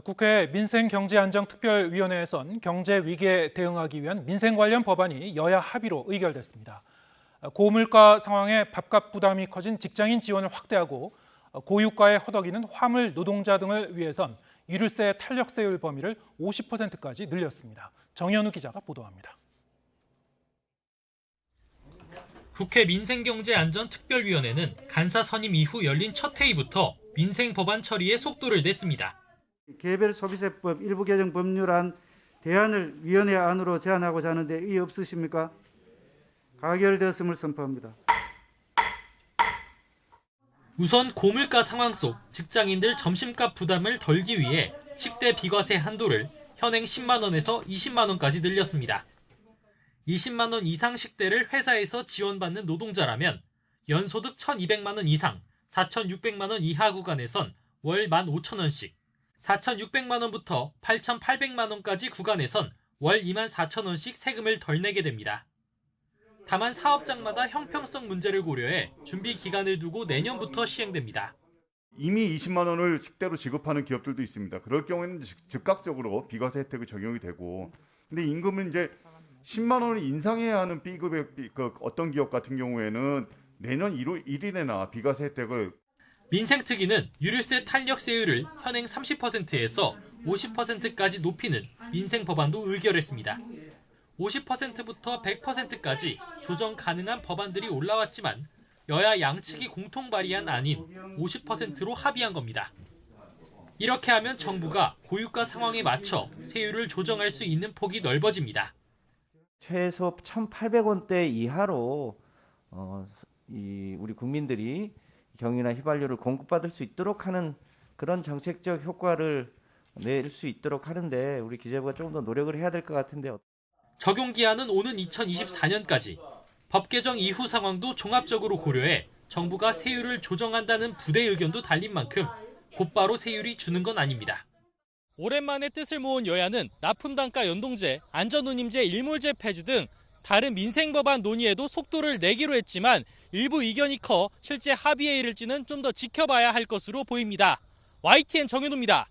국회 민생경제안정특별위원회에선 경제 위기에 대응하기 위한 민생 관련 법안이 여야 합의로 의결됐습니다. 고물가 상황에 밥값 부담이 커진 직장인 지원을 확대하고 고유가에 허덕이는 화물 노동자 등을 위해선 유류세 탄력세율 범위를 50%까지 늘렸습니다. 정현우 기자가 보도합니다. 국회 민생경제안전특별위원회는 간사 선임 이후 열린 첫 회의부터 민생 법안 처리에 속도를 냈습니다. 개별 소비세법 일부 개정 법률안 대안을 위원회 안으로 제안하고자 하는데 이의 없으십니까? 가결되었음을 선포합니다. 우선 고물가 상황 속 직장인들 점심값 부담을 덜기 위해 식대 비과세 한도를 현행 10만 원에서 20만 원까지 늘렸습니다. 20만 원 이상 식대를 회사에서 지원받는 노동자라면 연소득 1,200만 원 이상, 4,600만 원 이하 구간에선 월 15,000원씩, 4,600만 원부터 8,800만 원까지 구간에선 월 24,000원씩 세금을 덜 내게 됩니다. 다만 사업장마다 형평성 문제를 고려해 준비 기간을 두고 내년부터 시행됩니다. 이미 20만 원을 식대로 지급하는 기업들도 있습니다. 그럴 경우에는 즉각적으로 비과세 혜택이 적용이 되고, 근데 임금은 이제 10만 원을 인상해야 하는 B급의 어떤 기업 같은 경우에는 내년 1일에나 비과세 혜택을. 민생특위는 유류세 탄력세율을 현행 30%에서 50%까지 높이는 민생 법안도 의결했습니다. 50%부터 100%까지 조정 가능한 법안들이 올라왔지만 여야 양측이 공통 발의한 안인 50%로 합의한 겁니다. 이렇게 하면 정부가 고유가 상황에 맞춰 세율을 조정할 수 있는 폭이 넓어집니다. 최소 1,800원대 이하로 우리 국민들이 경유나 휘발유를 공급받을 수 있도록 하는 그런 정책적 효과를 낼 수 있도록 하는데 우리 기재부가 조금 더 노력을 해야 될 것 같은데. 적용 기한은 오는 2024년까지. 법 개정 이후 상황도 종합적으로 고려해 정부가 세율을 조정한다는 부대 의견도 달린 만큼 곧바로 세율이 주는 건 아닙니다. 오랜만에 뜻을 모은 여야는 납품단가 연동제, 안전운임제 일몰제 폐지 등 다른 민생 법안 논의에도 속도를 내기로 했지만 일부 이견이 커 실제 합의에 이를지는 좀 더 지켜봐야 할 것으로 보입니다. YTN 정현우입니다.